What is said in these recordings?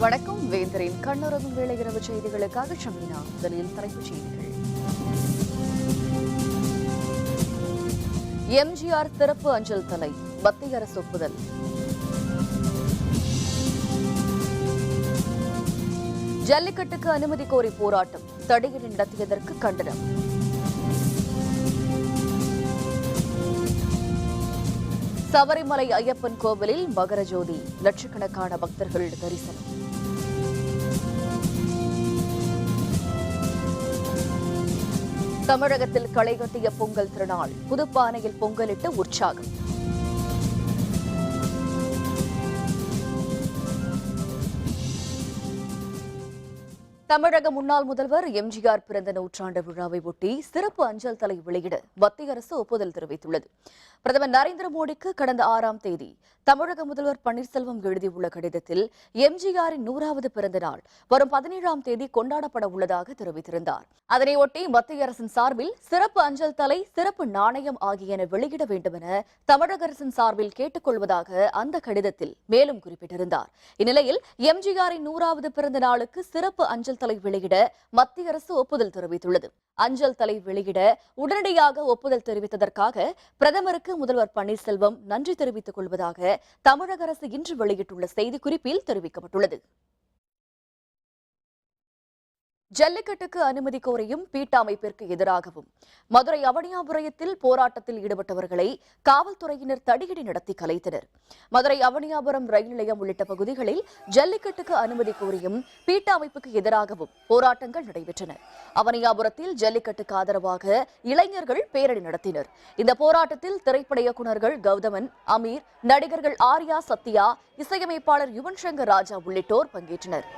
வணக்கம். வேந்தரின் கண்ணுறங்கும் வேளை இரவு செய்திகளுக்காக ஷமீனா. முதலில் தலைப்புச் செய்திகள். எம்ஜிஆர் சிறப்பு அஞ்சல் தலை மத்திய அரசு ஒப்புதல். ஜல்லிக்கட்டுக்கு அனுமதி கோரி போராட்டம் தடையின்றி நடத்தியதற்கு கண்டனம். சபரிமலை ஐயப்பன் கோவிலில் மகர ஜோதி, லட்சக்கணக்கான பக்தர்கள் தரிசனம். தமிழகத்தில் களைகட்டிய பொங்கல் திருநாள், புதுப்பானையில் பொங்கலிட்டு உற்சாகம். தமிழக முன்னாள் முதல்வர் எம்ஜிஆர் பிறந்த நூற்றாண்டு விழாவை ஒட்டி சிறப்பு அஞ்சல் தலை வெளியிட மத்திய அரசு ஒப்புதல் தெரிவித்துள்ளது. பிரதமர் நரேந்திர மோடிக்கு கடந்த 6ஆம் தேதி தமிழக முதல்வர் பன்னீர்செல்வம் எழுதியுள்ள கடிதத்தில் எம்ஜிஆரின் 100வது பிறந்த நாள் வரும் 17ஆம் தேதி கொண்டாடப்பட உள்ளதாக தெரிவித்திருந்தார். அதனையொட்டி மத்திய அரசின் சார்பில் சிறப்பு அஞ்சல் தலை, சிறப்பு நாணயம் ஆகியன வெளியிட வேண்டும் என தமிழக அரசின் சார்பில் கேட்டுக் கொள்வதாக அந்த கடிதத்தில் மேலும் குறிப்பிட்டிருந்தார். இந்நிலையில் எம்ஜிஆரின் 100வது பிறந்த நாளுக்கு சிறப்பு அஞ்சல் தலை வெளியிட மத்திய அரசு ஒப்புதல் தெரிவித்துள்ளது. அஞ்சல் தலை வெளியிட உடனடியாக ஒப்புதல் தெரிவித்ததற்காக பிரதமருக்கு முதல்வர் பன்னீர்செல்வம் நன்றி தெரிவித்துக் கொள்வதாக தமிழக அரசு இன்று வெளியிட்டுள்ள செய்திக்குறிப்பில் தெரிவிக்கப்பட்டுள்ளது. ஜல்லிக்கட்டுக்கு அனுமதி கோரியும் பீட்டா அமைப்பிற்கு எதிராகவும் மதுரை அவனியாபுரத்தில் போராட்டத்தில் ஈடுபட்டவர்களை காவல்துறையினர் தடியடி நடத்தி கலைத்தனர். மதுரை அவனியாபுரம் ரயில் நிலையம் உள்ளிட்ட பகுதிகளில் ஜல்லிக்கட்டுக்கு அனுமதி கோரியும் பீட்டா அமைப்புக்கு எதிராகவும் போராட்டங்கள் நடைபெற்றன. அவனியாபுரத்தில் ஜல்லிக்கட்டுக்கு ஆதரவாக இளைஞர்கள் பேரணி நடத்தினர். இந்த போராட்டத்தில் திரைப்பட இயக்குநர்கள் கௌதமன், அமீர், நடிகர்கள் ஆர்யா, சத்யா, இசையமைப்பாளர் யுவன் சங்கர் ராஜா உள்ளிட்டோர் பங்கேற்றனர்.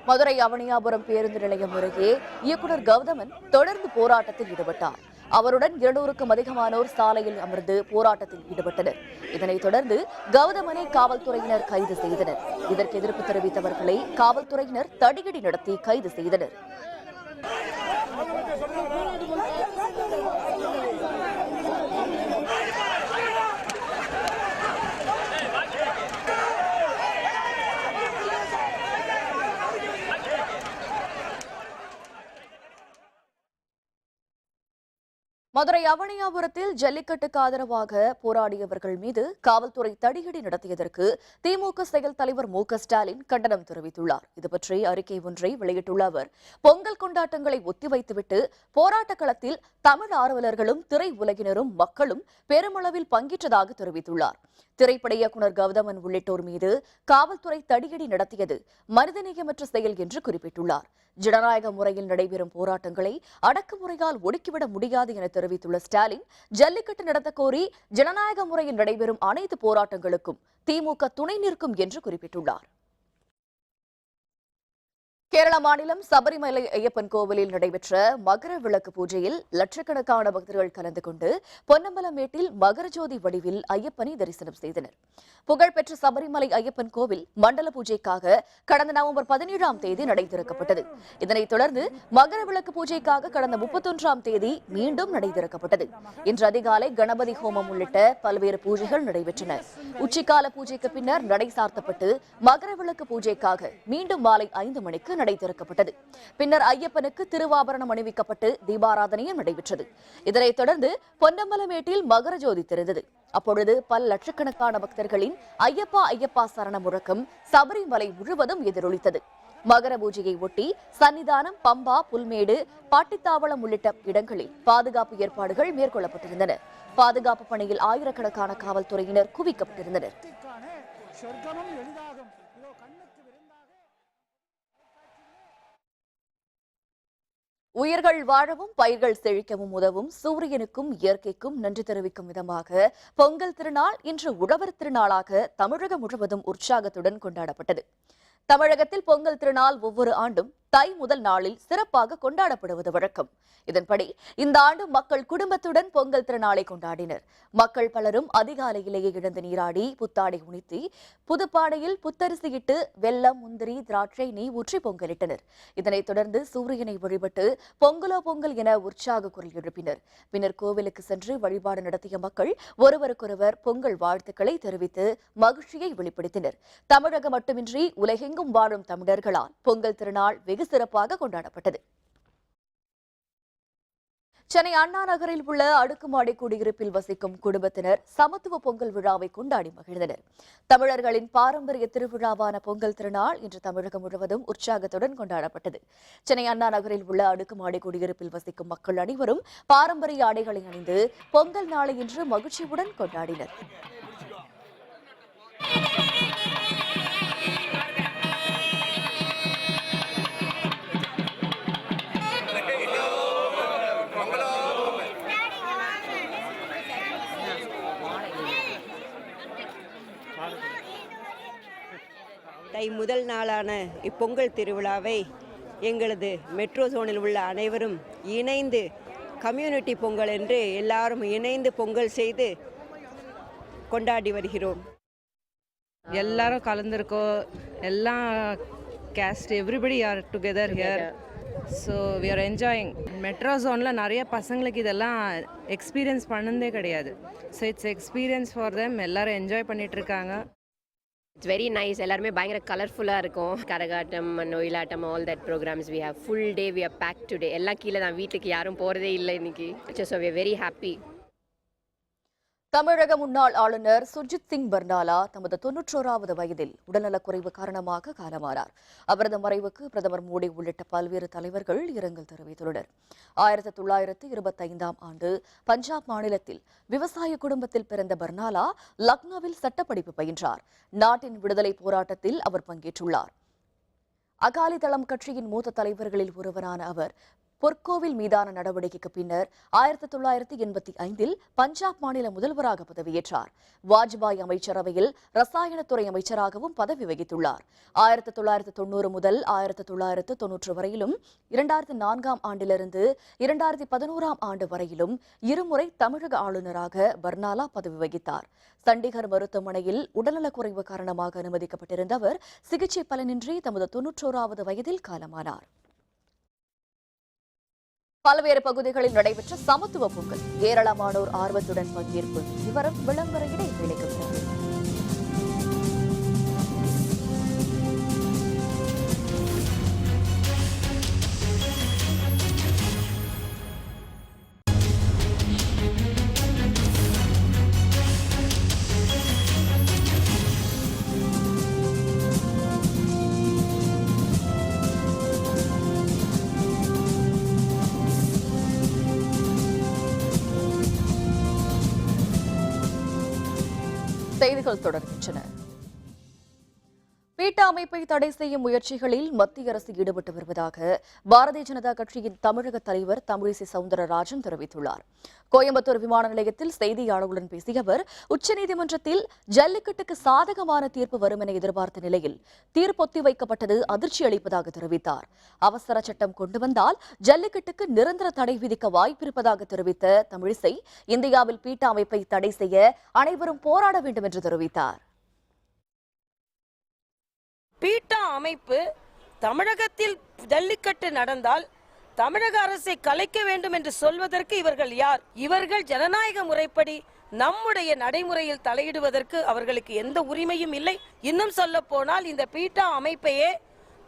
மதுரை அவனியாபுரம் பேருந்து நிலையம் அருகே இயக்குநர் கௌதமன் தொடர்ந்து போராட்டத்தில் ஈடுபட்டார். அவருடன் 200க்கும் அதிகமானோர் சாலையில் அமர்ந்து போராட்டத்தில் ஈடுபட்டனர். இதனைத் தொடர்ந்து கௌதமனை காவல்துறையினர் கைது செய்தனர். இதற்கு எதிர்ப்பு தெரிவித்தவர்களை காவல்துறையினர் தடியடி நடத்தி கைது செய்தனர். மதுரை அவனியாபுரத்தில் ஜல்லிக்கட்டுக்கு ஆதரவாக போராடியவர்கள் மீது காவல்துறை தடியடி நடத்தியதற்கு திமுக செயல் தலைவர் மு.க. ஸ்டாலின் கண்டனம் தெரிவித்துள்ளார். இதுபற்றி அறிக்கை ஒன்றை வெளியிட்டுள்ள அவர், பொங்கல் கொண்டாட்டங்களை ஒத்திவைத்துவிட்டு போராட்ட களத்தில் தமிழ் ஆர்வலர்களும் திரை உலகினரும் மக்களும் பெருமளவில் பங்கேற்றதாக தெரிவித்துள்ளார். திரைப்பட இயக்குநர் கௌதமன் உள்ளிட்டோர் மீது காவல்துறை தடியடி நடத்தியது மனிதநேயமற்ற செயல் என்று குறிப்பிட்டுள்ளார். ஜனநாயக முறையில் நடைபெறும் போராட்டங்களை அடக்குமுறையால் ஒடுக்கிவிட முடியாது என தெரிவித்துள்ள ஸ்டாலின், ஜல்லிக்கட்டு நடத்த கோரி ஜனநாயக முறையில் நடைபெறும் அனைத்து போராட்டங்களுக்கும் திமுக துணை நிற்கும் என்று குறிப்பிட்டுள்ளார். கேரள மாநிலம் சபரிமலை ஐயப்பன் கோவிலில் நடைபெற்ற மகர விளக்கு பூஜையில் லட்சக்கணக்கான பக்தர்கள் கலந்து கொண்டு பொன்னம்பலமேட்டில் மகரஜோதி வடிவில் ஐயப்பனை தரிசனம் செய்தனர். புகழ்பெற்ற சபரிமலை ஐயப்பன் கோவில் மண்டல பூஜைக்காக கடந்த நவம்பர் 17ஆம் தேதி நடை திறக்கப்பட்டது. இதனைத் தொடர்ந்து மகர விளக்கு பூஜைக்காக கடந்த 31ஆம் தேதி மீண்டும் நடை திறக்கப்பட்டது. இன்று அதிகாலை கணபதி ஹோமம் உள்ளிட்ட பல்வேறு பூஜைகள் நடைபெற்றன. உச்சிக்கால பூஜைக்கு பின்னர் நடை சார்த்தப்பட்டு மகர விளக்கு பூஜைக்காக மீண்டும் மாலை 5 மணிக்கு நடை திறக்கப்பட்டது. பின்னர் ஐயப்பனுக்கு திருவாபரணம் அணிவிக்கப்பட்டு தீபாராதனையும் நடைபெற்றது. இதனைத் தொடர்ந்து பொன்னம்பலமேட்டில் மகரஜோதி தெரிந்தது. அப்பொழுது பல லட்சக்கணக்கான பக்தர்களின் ஐயப்பா ஐயப்பா சரண முழக்கம் சபரிமலை முழுவதும் எதிரொலித்தது. மகர பூஜையை ஒட்டி சன்னிதானம், பம்பா, புல்மேடு, பாட்டித்தாவளம் உள்ளிட்ட இடங்களில் பாதுகாப்பு ஏற்பாடுகள் மேற்கொள்ளப்பட்டிருந்தன. பாதுகாப்பு பணியில் ஆயிரக்கணக்கான காவல்துறையினர் குவிக்கப்பட்டிருந்தனர். உயிர்கள் வாழவும் பயிர்கள் செழிக்கவும் உதவும் சூரியனுக்கும் இயற்கைக்கும் நன்றி தெரிவிக்கும் விதமாக பொங்கல் திருநாள் இன்று உழவர் திருநாளாக தமிழகம் முழுவதும் உற்சாகத்துடன் கொண்டாடப்பட்டது. தமிழகத்தில் பொங்கல் திருநாள் ஒவ்வொரு ஆண்டும் தை முதல் நாளில் சிறப்பாக கொண்டாடப்படுவது வழக்கம். இதன்படி இந்த ஆண்டு மக்கள் குடும்பத்துடன் பொங்கல் திருநாளை கொண்டாடினர். மக்கள் பலரும் அதிகாலையிலேயே எழுந்து நீராடி புத்தாடை உணித்தி புதுப்பாடையில் புத்தரிசியிட்டு வெல்லம், முந்திரி, திராட்சை, நெய் ஊற்றி பொங்கலிட்டனர். இதனைத் தொடர்ந்து சூரியனை வழிபட்டு பொங்கலோ பொங்கல் என உற்சாக குரல் எழுப்பினர். பின்னர் கோவிலுக்கு சென்று வழிபாடு நடத்திய மக்கள் ஒருவருக்கொருவர் பொங்கல் வாழ்த்துக்களை தெரிவித்து மகிழ்ச்சியை வெளிப்படுத்தினர். தமிழகம் மட்டுமின்றி உலகெங்கும் வாழும் தமிழர்களால் பொங்கல் திருநாள் வெகு சிறப்பாக கொண்டாடப்பட்டது. சென்னை அண்ணா நகரில் உள்ள அடுக்குமாடி குடியிருப்பில் வசிக்கும் குடும்பத்தினர் சமத்துவ பொங்கல் விழாவை கொண்டாடி மகிழ்ந்தனர். தமிழர்களின் பாரம்பரிய திருவிழாவான பொங்கல் திருநாள் இன்று தமிழகம் முழுவதும் உற்சாகத்துடன் கொண்டாடப்பட்டது. சென்னை அண்ணா நகரில் உள்ள அடுக்குமாடி குடியிருப்பில் வசிக்கும் மக்கள் அனைவரும் பாரம்பரிய ஆடைகளை அணிந்து பொங்கல் நாளை இன்று மகிழ்ச்சியுடன் கொண்டாடினர். தை முதல் நாளான இப்பொங்கல் திருவிழாவை எங்களது மெட்ரோ ஜோனில் உள்ள அனைவரும் இணைந்து கம்யூனிட்டி பொங்கல் என்று எல்லாரும் இணைந்து பொங்கல் செய்து கொண்டாடி வருகிறோம். எல்லாரும் கலந்துருக்கோம். எல்லாம் caste everybody are together here. So we are enjoying. Metro ஜோனில் நிறைய பசங்களுக்கு இதெல்லாம் எக்ஸ்பீரியன்ஸ் பண்ணதே கிடையாது. So it's experience for them. எல்லாரும் என்ஜாய் பண்ணிகிட்ருக்காங்க. It's very nice. எல்லாருமே பயங்கர கலர்ஃபுல்லாக இருக்கும். Karakattam and Oyilattam, all that programs we have. Full day we are pack today. எல்லாம் கீழே தான், வீட்டுக்கு யாரும் போகிறதே இல்லை இன்னைக்கு. So we are very happy. தமிழக முன்னாள் ஆளுநர் சுர்ஜித் சிங் பர்னாலா தமது 91வது வயதில் உடல்நலக்குறைவு காரணமாக காலமானார். அவரது மறைவுக்கு பிரதமர் மோடி உள்ளிட்ட பல்வேறு தலைவர்கள் இரங்கல் தெரிவித்துள்ளனர். 1925ஆம் ஆண்டு பஞ்சாப் மாநிலத்தில் விவசாய குடும்பத்தில் பிறந்த பர்னாலா லக்னோவில் சட்டப்படிப்பு பயின்றார். நாட்டின் விடுதலை போராட்டத்தில் அவர் பங்கேற்றுள்ளார். அகாலிதளம் கட்சியின் மூத்த தலைவர்களில் ஒருவரான அவர் பொற்கோவில் மீதான நடவடிக்கைக்கு பின்னர் 1985இல் பஞ்சாப் மாநில முதல்வராக பதவியேற்றார். வாஜ்பாய் அமைச்சரவையில் ரசாயனத்துறை அமைச்சராகவும் பதவி வகித்துள்ளார். 1990 முதல் 1990 வரையிலும் 2004ஆம் ஆண்டிலிருந்து 2011ஆம் ஆண்டு வரையிலும் இருமுறை தமிழக ஆளுநராக பர்னாலா பதவி வகித்தார். சண்டிகர் மருத்துவமனையில் உடல்நலக்குறைவு காரணமாக அனுமதிக்கப்பட்டிருந்த அவர் சிகிச்சை பலனின்றி தமது 91வது வயதில் காலமானார். பல்வேறு பகுதிகளில் நடைபெற்ற சமத்துவ பொங்கல் ஏராளமானோர் ஆர்வத்துடன் பங்கேற்பு. விவரம் விளம்பர இடைவேளைக்கு பிறகு. செய்திகள் தொடர்கின்றன. பீட்டா அமைப்பை தடை செய்யும் முயற்சிகளில் மத்திய அரசு ஈடுபட்டு வருவதாக பாரதிய ஜனதா கட்சியின் தமிழக தலைவர் தமிழிசை சவுந்தரராஜன் தெரிவித்துள்ளார். கோயம்புத்தூர் விமான நிலையத்தில் செய்தியாளர்களுடன் பேசிய அவர், உச்சநீதிமன்றத்தில் ஜல்லிக்கட்டுக்கு சாதகமான தீர்ப்பு வரும் என எதிர்பார்த்த நிலையில் தீர்ப்பு ஒத்திவைக்கப்பட்டது அதிர்ச்சி அளிப்பதாக தெரிவித்தார். அவசர சட்டம் கொண்டு வந்தால் ஜல்லிக்கட்டுக்கு நிரந்தர தடை விதிக்க வாய்ப்பிருப்பதாக தெரிவித்த தமிழிசை, இந்தியாவில் பீட்டா அமைப்பை தடை செய்ய அனைவரும் போராட வேண்டும் என்று தெரிவித்தார். பீட்டா அமைப்பு தமிழகத்தில் ஜல்லிக்கட்டு நடந்தால் தமிழக அரசை கலைக்க வேண்டும் என்று சொல்வதற்கு இவர்கள் யார்? இவர்கள் ஜனநாயக முறைப்படி நம்முடைய நடைமுறையில் தலையிடுவதற்கு அவர்களுக்கு எந்த உரிமையும் இல்லை. இன்னும் சொல்ல போனால் இந்த பீட்டா அமைப்பையே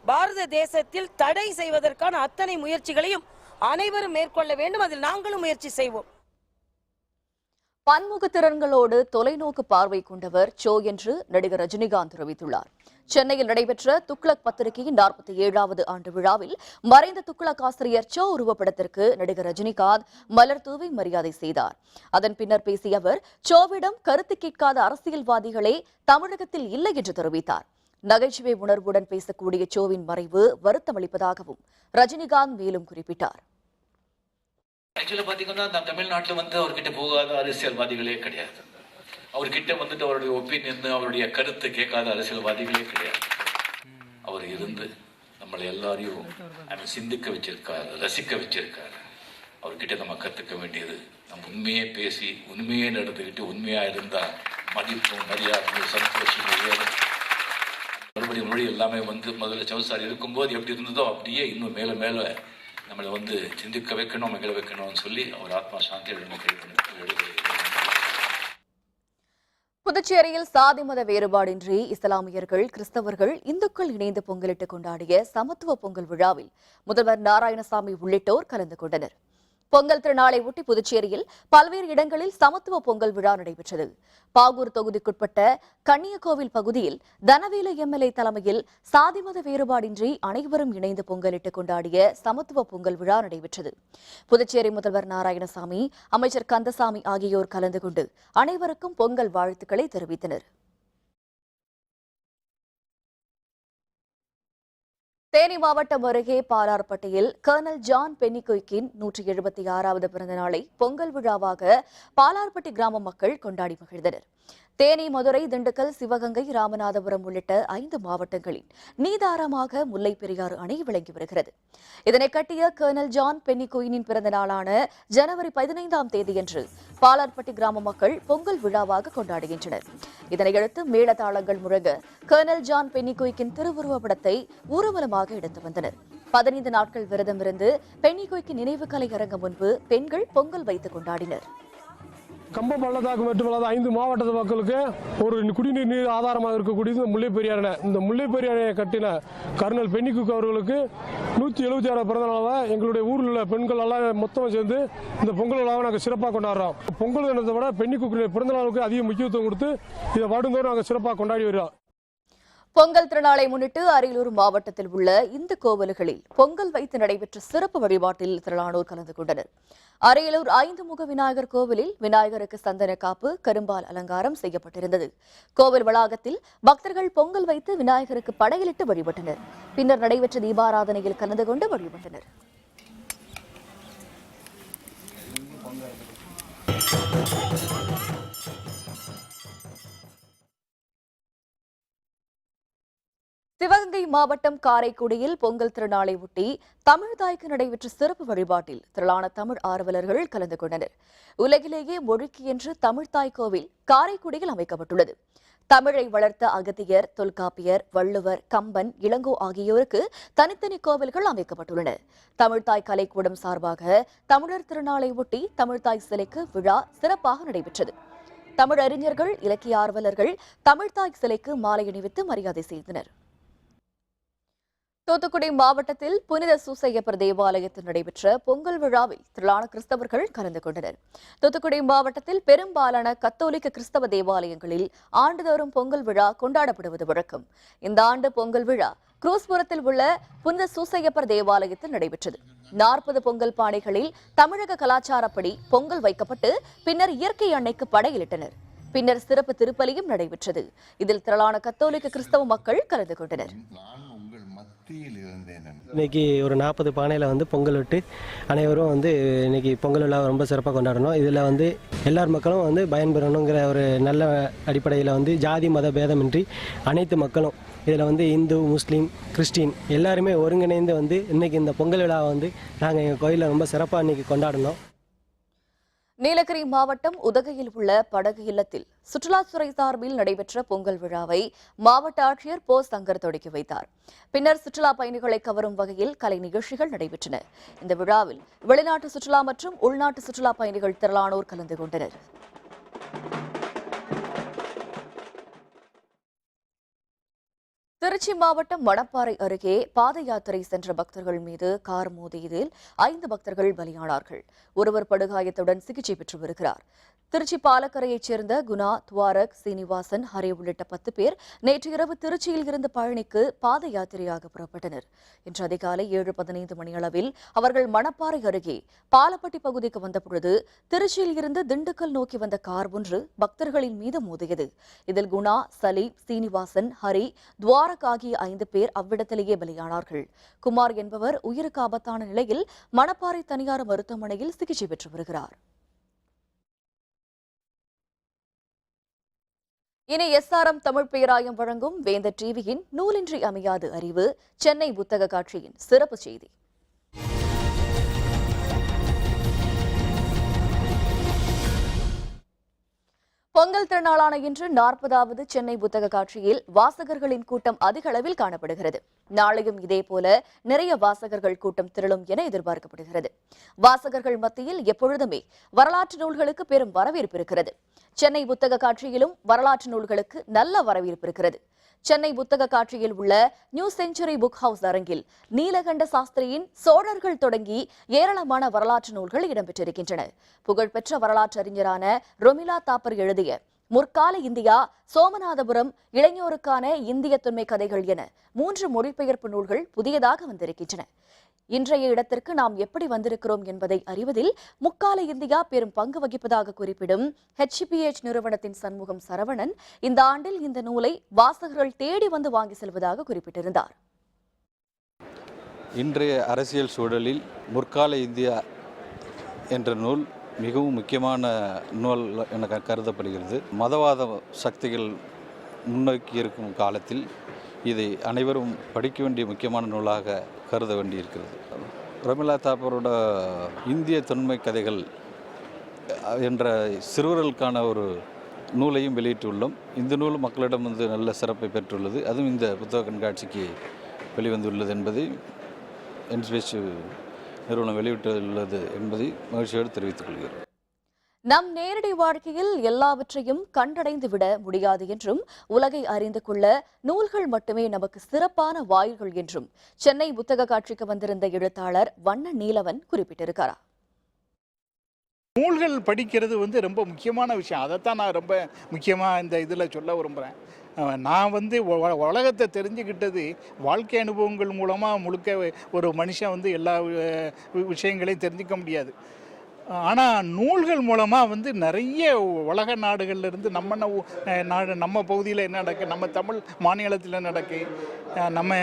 பாரத தேசத்தில் தடை செய்வதற்கான அத்தனை முயற்சிகளையும் அனைவரும் மேற்கொள்ள வேண்டும். அதில் நாங்களும் முயற்சி செய்வோம். பன்முக திறன்களோடு தொலைநோக்கு பார்வை கொண்டவர் சோ என்று நடிகர் ரஜினிகாந்த் தெரிவித்துள்ளார். சென்னையில் நடைபெற்ற துக்ளக் பத்திரிகையின் 47வது ஆண்டு விழாவில் மறைந்த துக்ளக் ஆசிரியர் சோ உருவப்படத்திற்கு நடிகர் ரஜினிகாந்த் மலர் தூவி மரியாதை செய்தார். அதன் பின்னர் பேசிய அவர், சோவிடம் கருத்து கேட்காத அரசியல்வாதிகளே தமிழகத்தில் இல்லை என்று தெரிவித்தார். நகைச்சுவை உணர்வுடன் பேசக்கூடிய சோவின் மறைவு வருத்தமளிப்பதாகவும் ரஜினிகாந்த் மேலும் குறிப்பிட்டார். ஆக்சுவலா பாத்தீங்கன்னா தமிழ்நாட்டில் அவர்கிட்ட போகாத அரசியல்வாதிகளே கிடையாது. அவர்கிட்ட அவருடைய ஒப்பீனியன், அவருடைய கருத்து கேட்காத அரசியல்வாதிகளே கிடையாது. அவர் இருந்து நம்மளை எல்லாரையும் சிந்திக்க வச்சிருக்காரு, ரசிக்க வச்சிருக்காரு. அவர்கிட்ட நம்ம கற்றுக்க வேண்டியது, நம்ம உண்மையே பேசி உண்மையே நடந்துக்கிட்டு உண்மையாக இருந்தால் மதிப்பும் மரியாதையும் சந்தோஷமும் ஏறும். மறுபடியும் மொழி எல்லாமே முதல்ல சவுசாரி இருக்கும்போது எப்படி இருந்ததோ அப்படியே இன்னும் மேலே மேலே நம்மளை சிந்திக்க வைக்கணும், மகிழ வைக்கணும்னு சொல்லி அவர் ஆத்மா சாந்தி எழுதி. புதுச்சேரியில் சாதி மத வேறுபாடின்றி இஸ்லாமியர்கள், கிறிஸ்தவர்கள், இந்துக்கள் இணைந்து பொங்கலிட்டு கொண்டாடிய சமத்துவ பொங்கல் விழாவில் முதல்வர் நாராயணசாமி உள்ளிட்டோர் கலந்து கொண்டனர். பொங்கல் திருநாளை ஒட்டி புதுச்சேரியில் பல்வேறு இடங்களில் சமத்துவ பொங்கல் விழா நடைபெற்றது. பாகூர் தொகுதிக்குட்பட்ட கன்னியகோவில் பகுதியில் தனவேலு எம்எல்ஏ தலைமையில் சாதி மத வேறுபாடின்றி அனைவரும் இணைந்து பொங்கலிட்டு கொண்டாடிய சமத்துவ பொங்கல் விழா நடைபெற்றது. புதுச்சேரி முதல்வர் நாராயணசாமி, அமைச்சர் கந்தசாமி ஆகியோர் கலந்து கொண்டு அனைவருக்கும் பொங்கல் வாழ்த்துக்களை தெரிவித்தனர். தேனி மாவட்டம் அருகே பாலார்பட்டியில் கர்னல் ஜான் பென்னிகுய்க்கின் 176வது பிறந்த நாளை பொங்கல் விழாவாக பாலார்பட்டி கிராம மக்கள் கொண்டாடி மகிழ்ந்தனர். தேனி, மதுரை, திண்டுக்கல், சிவகங்கை, ராமநாதபுரம் உள்ளிட்ட 5 மாவட்டங்களில் நீதாரமாக முல்லை பெரியாறு அணை விளங்கி வருகிறது. இதனை கட்டிய கர்னல் ஜான் பென்னிகுயினின் பிறந்த நாளான ஜனவரி 15ஆம் தேதியன்று பாலார்பட்டி கிராம மக்கள் பொங்கல் விழாவாக கொண்டாடுகின்றனர். இதனையடுத்து மேளதாளங்கள் முழங்க கர்னல் ஜான் பென்னிகுய்க்கின் திருவுருவ படத்தை ஊர்வலமாக எடுத்து வந்தனர். 15 நாட்கள் விரதமிருந்து பென்னிகுய்க்கு நினைவு கலை அரங்கம் முன்பு பெண்கள் பொங்கல் வைத்துக் கொண்டாடினர். கம்பம் பள்ளத்தாக்கு மட்டுமல்லாத 5 மாவட்ட மக்களுக்கு ஒரு குடிநீர் ஆதாரமாக இருக்கக்கூடியது முல்லை பெரியாறு அணை. இந்த முல்லை பெரியாறு அணையை கட்டின கர்னல் பென்னிகுய்க் அவர்களுக்கு 176 பிறந்த நாளாக எங்களுடைய ஊரில் உள்ள பெண்கள் எல்லாம் மொத்தமாக சேர்ந்து இந்த பொங்கல் விழாவை நாங்கள் சிறப்பாக கொண்டாடுறோம். பொங்கல் தினத்தை விட பென்னிகுய்க்குடைய பிறந்த நாளுக்கு அதிக முக்கியத்துவம் கொடுத்து இதை வருடந்தோறும் நாங்கள் சிறப்பாக கொண்டாடி வருகிறோம். பொங்கல் திருநாளை முன்னிட்டு அரியலூர் மாவட்டத்தில் உள்ள இந்த கோவில்களில் பொங்கல் வைத்து நடைபெற்ற சிறப்பு வழிபாட்டில் திரளானோர் கலந்து கொண்டனர். அரியலூர் 5 முக விநாயகர் கோவிலில் விநாயகருக்கு சந்தன காப்பு, கரும்பால் அலங்காரம் செய்யப்பட்டிருந்தது. கோவில் வளாகத்தில் பக்தர்கள் பொங்கல் வைத்து விநாயகருக்கு படையலிட்டு வழிபட்டனர். பின்னர் நடைபெற்ற தீபாராதனையில் கலந்து கொண்டு வழிபட்டனர். சிவகங்கை மாவட்டம் காரைக்குடியில் பொங்கல் திருநாளை ஒட்டி தமிழ்தாய்க்கு நடைபெற்ற சிறப்பு வழிபாட்டில் திரளான தமிழ் ஆர்வலர்கள் கலந்து கொண்டனர். உலகிலேயே மொழிக்கு என்று தமிழ்தாய் கோவில் காரைக்குடியில் அமைக்கப்பட்டுள்ளது. தமிழை வளர்த்த அகத்தியர், தொல்காப்பியர், வள்ளுவர், கம்பன், இளங்கோ ஆகியோருக்கு தனித்தனி கோவில்கள் அமைக்கப்பட்டுள்ளன. தமிழ்தாய் கலைக்கூடம் சார்பாக தமிழர் திருநாளை ஒட்டி தமிழ்தாய் சிலைக்கு விழா சிறப்பாக நடைபெற்றது. தமிழ் அறிஞர்கள், இலக்கிய ஆர்வலர்கள் தமிழ்தாய் சிலைக்கு மாலை அணிவித்து மரியாதை செய்தனர். தூத்துக்குடி மாவட்டத்தில் புனித சூசையப்பர் தேவாலயத்தில் நடைபெற்ற பொங்கல் விழாவில் திரளான கிறிஸ்தவர்கள் கலந்து கொண்டனர். தூத்துக்குடி மாவட்டத்தில் பெரும்பாலான கத்தோலிக்க கிறிஸ்தவ தேவாலயங்களில் ஆண்டுதோறும் பொங்கல் விழா கொண்டாடப்படுவது வழக்கம். இந்த ஆண்டு பொங்கல் விழா குரூஸ்புரத்தில் உள்ள புனித சூசையப்பர் தேவாலயத்தில் நடைபெற்றது. 40 பொங்கல் பானைகளில் தமிழக கலாச்சாரப்படி பொங்கல் வைக்கப்பட்டு பின்னர் இயற்கை அன்னைக்கு படையலிட்டனர். பின்னர் சிறப்பு திருப்பலியும் நடைபெற்றது. இதில் திரளான கத்தோலிக்க கிறிஸ்தவ மக்கள் கலந்து கொண்டனர். இன்னைக்கு ஒரு 40 பானையில் பொங்கல் விட்டு அனைவரும் இன்னைக்கு பொங்கல் விழா ரொம்ப சிறப்பாக கொண்டாடணும். இதில் எல்லார் மக்களும் பயன்பெறணுங்கிற ஒரு நல்ல அடிப்படையில் ஜாதி மத பேதமின்றி அனைத்து மக்களும் இதில் இந்து, முஸ்லீம், கிறிஸ்டின் எல்லாருமே ஒருங்கிணைந்து இன்னைக்கு இந்த பொங்கல் விழாவை நாங்கள் எங்கள் கோயிலில் ரொம்ப சிறப்பாக இன்னைக்கு கொண்டாடணும். நீலகிரி மாவட்டம் உதகையில் உள்ள படகு இல்லத்தில் சுற்றுலாத்துறை சார்பில் நடைபெற்ற பொங்கல் விழாவை மாவட்ட ஆட்சியர் போ சங்கர் தொடங்கி வைத்தார். பின்னர் சுற்றுலா பயணிகளை கவரும் வகையில் கலை நிகழ்ச்சிகள் நடைபெற்றன. இந்த விழாவில் வெளிநாட்டு சுற்றுலா மற்றும் உள்நாட்டு சுற்றுலா பயணிகள் திரளானோர் கலந்து கொண்டனர். திருச்சி மாவட்டம் மணப்பாறை அருகே பாத யாத்திரை சென்ற பக்தர்கள் மீது கார் மோதியதில் 5 பக்தர்கள் பலியானார்கள். ஒருவர் படுகாயத்துடன் சிகிச்சை பெற்று வருகிறார். திருச்சி பாலக்கரையைச் சேர்ந்த குணா, துவாரக், சீனிவாசன், ஹரி உள்ளிட்ட 10 பேர் நேற்று இரவு திருச்சியில் இருந்து பழனிக்கு பாத யாத்திரையாக புறப்பட்டனர். இன்று அதிகாலை 7:15 மணியளவில் அவர்கள் மணப்பாறை அருகே பாலப்பட்டி பகுதிக்கு வந்தபொழுது திருச்சியில் இருந்து திண்டுக்கல் நோக்கி வந்த கார் ஒன்று பக்தர்களின் மீது மோதியது. இதில் குணா, சலீம், சீனிவாசன், ஹரி, துவாரக் ஆகிய 5 பேர் அவ்விடத்திலேயே பலியானார்கள். குமார் என்பவர் உயிருக்கு ஆபத்தான நிலையில் மணப்பாறை தனியார் மருத்துவமனையில் சிகிச்சை பெற்று வருகிறார். இனி எஸ்ஆர்எம் தமிழ் பேராயம் வழங்கும் வேந்தர் டிவியின் நூலின்றி அமையாது அறிவு சென்னை புத்தக காட்சியின் சிறப்பு செய்தி. பொங்கல் திருநாளான இன்று 40வது சென்னை புத்தக காட்சியில் வாசகர்களின் கூட்டம் அதிக அளவில் காணப்படுகிறது. நாளையும் இதேபோல நிறைய வாசகர்கள் கூட்டம் திரளும் என எதிர்பார்க்கப்படுகிறது. வாசகர்கள் மத்தியில் எப்பொழுதுமே வரலாற்று நூல்களுக்கு பெரும் வரவேற்பு இருக்கிறது. சென்னை புத்தக காட்சியிலும் வரலாற்று நூல்களுக்கு நல்ல வரவேற்பு இருக்கிறது. சென்னை புத்தக காட்சியில் உள்ள நியூ செஞ்சுரி புக் ஹவுஸ் அரங்கில் நீலகண்ட சாஸ்திரியின் சோழர்கள் தொடங்கி ஏராளமான வரலாற்று நூல்கள் இடம்பெற்றிருக்கின்றன. புகழ்பெற்ற வரலாற்று அறிஞரான ரொமிலா தாப்பர் எழுதிய முற்கால இந்தியா, சோமநாதபுரம், இளைஞருக்கான இந்திய தொன்மை கதைகள் என 3 மொழிபெயர்ப்பு நூல்கள் புதியதாக வந்திருக்கின்றன. இன்றைய இடத்திற்கு நாம் எப்படி வந்திருக்கிறோம் என்பதை அறிவதில் முக்கால இந்தியா பெரும் பங்கு வகிப்பதாக குறிப்பிடும் HPH நிறுவனத்தின் சண்முகம் சரவணன் இந்த ஆண்டில் இந்த நூலை வாசகர்கள் தேடி வந்து வாங்கி செல்வதாக குறிப்பிட்டிருந்தார். இன்றைய அரசியல் சூழலில் முற்கால இந்தியா என்ற நூல் மிகவும் முக்கியமான நூல் என கருதப்படுகிறது. மதவாத சக்திகள் முன்னோக்கி இருக்கும் காலத்தில் இதை அனைவரும் படிக்க வேண்டிய முக்கியமான நூலாக கருத வேண்டியிருக்கிறது. ரொமிலா தாப்பரோட இந்திய தொன்மை கதைகள் என்ற சிறுவர்களுக்கான ஒரு நூலையும் வெளியிட்டுள்ளோம். இந்த நூல் மக்களிடம் நல்ல சிறப்பை பெற்றுள்ளது. அதுவும் இந்த புத்தக கண்காட்சிக்கு வெளிவந்துள்ளது என்பதை HPH நிறுவனம் வெளியிட்டுள்ளது என்பதை மகிழ்ச்சியோடு தெரிவித்துக் கொள்கிறேன். நம் நேரடி வாழ்க்கையில் எல்லாவற்றையும் கண்டடைந்து விட முடியாது என்றும் உலகை அறிந்து கொள்ள நூல்கள் மட்டுமே நமக்கு சிறப்பான வாயில்கள் என்றும் சென்னை புத்தக காட்சிக்கு வந்திருந்த எழுத்தாளர் வண்ண நீலவன் குறிப்பிட்டிருக்கிறார். நூல்கள் படிக்கிறது ரொம்ப முக்கியமான விஷயம். அதைத்தான் நான் ரொம்ப முக்கியமாக இந்த இதில் சொல்ல விரும்புகிறேன். நான் உலகத்தை தெரிஞ்சுக்கிட்டது வாழ்க்கை அனுபவங்கள் மூலமாக முழுக்க ஒரு மனுஷன் எல்லா விஷயங்களையும் தெரிஞ்சிக்க முடியாது. ஆனால் நூல்கள் மூலமாக நிறைய உலக நாடுகள்லேருந்து நம்ம நாடு, நம்ம பகுதியில் என்ன நடக்கு, நம்ம தமிழ் மாநிலத்தில் நடக்கு, நம்ம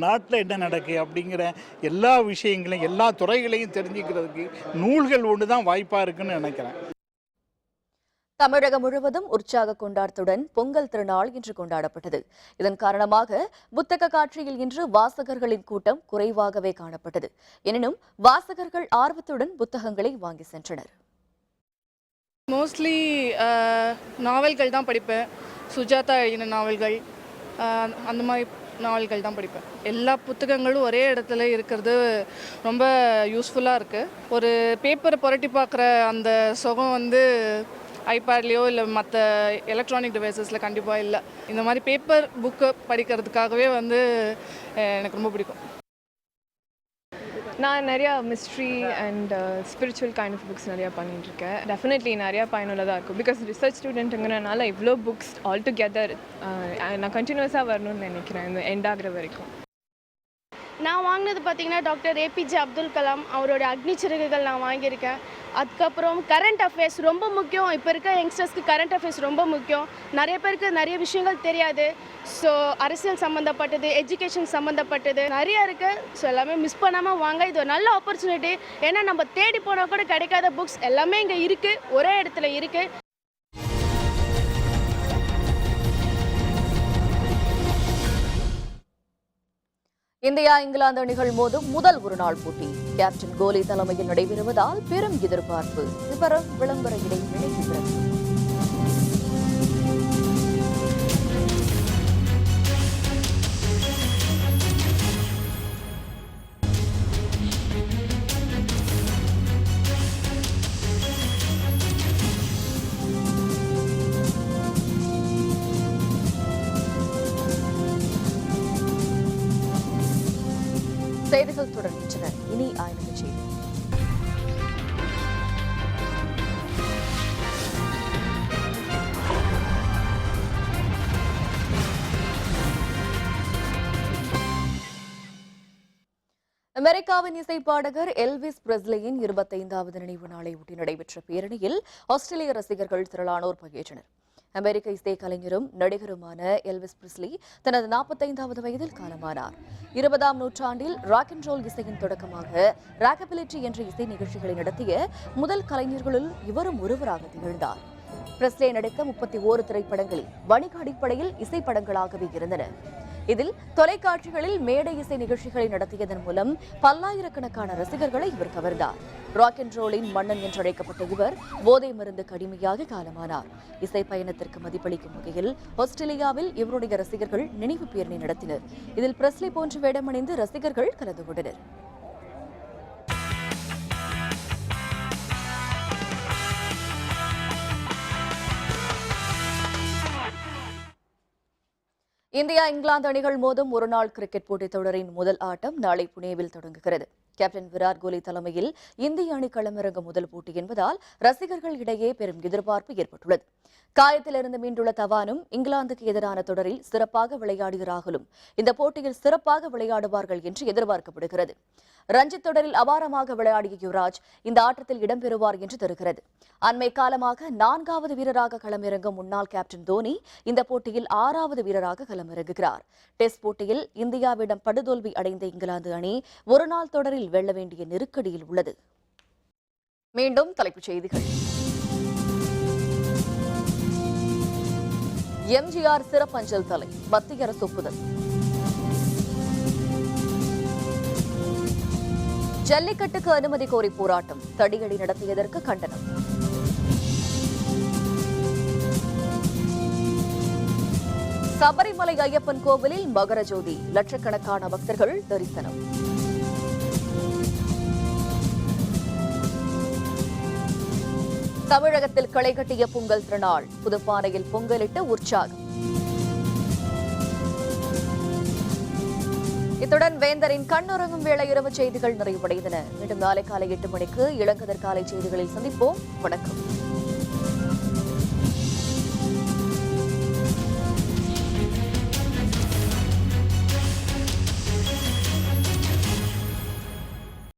நாட்டில் என்ன நடக்கு அப்படிங்கிற எல்லா விஷயங்களையும் எல்லா துறைகளையும் தெரிஞ்சுக்கிறதுக்கு நூல்கள் ஒன்று தான் வாய்ப்பாக இருக்குன்னு நினைக்கிறேன். தமிழகம் முழுவதும் உற்சாக கொண்டாட்டத்துடன் பொங்கல் திருநாள் இன்று கொண்டாடப்பட்டது. இதன் காரணமாக புத்தக காட்சியில் இன்று வாசகர்களின் கூட்டம் குறைவாகவே காணப்பட்டது. எனினும் வாசகர்கள் ஆர்வத்துடன் புத்தகங்களை வாங்கி சென்றனர். மோஸ்ட்லி நாவல்கள் தான் படிப்பேன். சுஜாதா எழுதின நாவல்கள், அந்த மாதிரி நாவல்கள் தான் படிப்பேன். எல்லா புத்தகங்களும் ஒரே இடத்துல இருக்கிறது ரொம்ப யூஸ்ஃபுல்லாக இருக்குது. ஒரு பேப்பரை புரட்டி பார்க்குற அந்த சுகம் ஐபேட்லேயோ இல்லை மற்ற எலக்ட்ரானிக் டிவைசஸில் கண்டிப்பாக இல்லை. இந்த மாதிரி பேப்பர் புக்கு படிக்கிறதுக்காகவே எனக்கு ரொம்ப பிடிக்கும். நான் நிறையா mystery and spiritual kind of books நிறையா பண்ணிகிட்ருக்கேன். டெஃபினெட்லி நிறையா பயனுள்ளதாக இருக்கும். பிகாஸ் ரிசர்ச் ஸ்டூடெண்ட்டுங்கிறனால இவ்வளோ புக்ஸ் ஆல் டுகெதர் நான் கண்டினியூஸாக வரணும்னு நினைக்கிறேன் இந்த எண்ட் ஆகிற வரைக்கும். நான் வாங்கினது பார்த்திங்கன்னா டாக்டர் APJ அப்துல் கலாம் அவரோட அக்னி சிறகுகள் நான் வாங்கியிருக்கேன். அதுக்கப்புறம் கரண்ட் அஃபேர்ஸ் ரொம்ப முக்கியம். இப்போ இருக்க யங்ஸ்டர்ஸ்க்கு கரண்ட் அஃபேர்ஸ் ரொம்ப முக்கியம். நிறைய பேருக்கு நிறைய விஷயங்கள் தெரியாது. ஸோ அரசியல் சம்மந்தப்பட்டது, எஜுகேஷன் சம்மந்தப்பட்டது நிறையா இருக்குது. ஸோ எல்லாமே மிஸ் பண்ணாமல் வாங்க. இது ஒரு நல்ல ஆப்பர்ச்சுனிட்டி. ஏன்னா நம்ம தேடி போனால் கூட கிடைக்காத புக்ஸ் எல்லாமே இங்கே இருக்குது, ஒரே இடத்துல இருக்குது. இந்தியா இங்கிலாந்து அணிகள் மோதும் முதல் ஒருநாள் போட்டி கேப்டன் கோலி தலைமையில் நடைபெறுவதால் பெரும் எதிர்பார்ப்பு. விவரம் விளம்பர இடைவேளைக்கு பிறகு. செய்திகள் தொடர்கின்றன. இனி ஆய்வு செய்தி. அமெரிக்காவின் இசைப்பாடகர் எல்விஸ் பிரெஸ்லியின் 25வது நினைவு நாளை ஒட்டி நடைபெற்ற பேரணியில் ஆஸ்திரேலிய ரசிகர்கள் திரளானோர் பங்கேற்றனர். அமெரிக்க இசை கலைஞரும் நடிகருமான எல்விஸ் பிரெஸ்லி தனது 45வது வயதில் காலமானார். 20ஆம் நூற்றாண்டில் ராக் அண்ட் ரோல் இசையின் தொடக்கமாக ராக்கபிலிட்டி என்ற இசை நிகழ்ச்சிகளை நடத்திய முதல் கலைஞர்களுள் இவரும் ஒருவராக திகழ்ந்தார். பிரஸ்லே நடித்த 31 திரைப்படங்களில் வணிக அடிப்படையில் இசைப்படங்களாகவே இருந்தன. இதில் தொலைக்காட்சிகளில் மேடை இசை நிகழ்ச்சிகளை நடத்தியதன் மூலம் பல்லாயிரக்கணக்கான ரசிகர்களை இவர் கவர்ந்தார். ராக் அண்ட் ரோலின் மன்னன் என்றழைக்கப்பட்ட இவர் போதை மருந்து கடுமையாக காலமானார். இசை பயணத்திற்கு மதிப்பளிக்கும் வகையில் ஆஸ்திரேலியாவில் இவருடைய ரசிகர்கள் நினைவு பேரணி நடத்தினர். இதில் பிரஸ்லி போன்று வேடமணிந்து ரசிகர்கள் கலந்து கொண்டனர். இந்தியா இங்கிலாந்து அணிகள் மோதும் ஒருநாள் கிரிக்கெட் போட்டித் தொடரின் முதல் ஆட்டம் நாளை புனேவில் தொடங்குகிறது. கேப்டன் விராட் கோலி தலைமையில் இந்திய அணி களமிறங்கும் முதல் போட்டி என்பதால் ரசிகர்கள் இடையே பெரும் எதிர்பார்ப்பு ஏற்பட்டுள்ளது. காயத்திலிருந்து மீண்டுள்ள தவானும் இங்கிலாந்துக்கு எதிரான தொடரில் சிறப்பாக விளையாடிய ராகுலும் இந்த போட்டியில் சிறப்பாக விளையாடுவார்கள் என்று எதிர்பார்க்கப்படுகிறது. ரஞ்சித் தொடரில் அபாரமாக விளையாடிய யுவராஜ் இந்த ஆட்டத்தில் இடம்பெறுவார் என்று தெரிகிறது. அண்மை காலமாக 4வது வீரராக களமிறங்கும் முன்னாள் கேப்டன் தோனி இந்த போட்டியில் 6வது வீரராக களமிறங்குகிறார். டெஸ்ட் போட்டியில் இந்தியாவிடம் படுதோல்வி அடைந்த இங்கிலாந்து அணி ஒருநாள் தொடரில் வெல்ல வேண்டிய நெருக்கடியில் உள்ளது. மீண்டும் தலைப்புச் செய்திகள். எம்ஜிஆர் சிறப்பஞ்சல் தலை மத்திய அரசு ஒப்புதல். ஜல்லிக்கட்டுக்கு அனுமதி கோரி போராட்டம் தடியடி நடத்தியதற்கு கண்டனம். சபரிமலை ஐயப்பன் கோவிலில் மகர ஜோதி லட்சக்கணக்கான பக்தர்கள் தரிசனம். தமிழகத்தில் களை கட்டிய பொங்கல் திருநாள் புதுப்பானையில் பொங்கலிட்டு உற்சாகம். இத்துடன் வேந்தரின் கண்ணுறங்கும் வேளை இரவு செய்திகள் நிறைவடைந்தன. மீண்டும் நாளை காலை 8 மணிக்கு இளங்கதிர் காலை செய்திகளில் சந்திப்போம். வணக்கம்.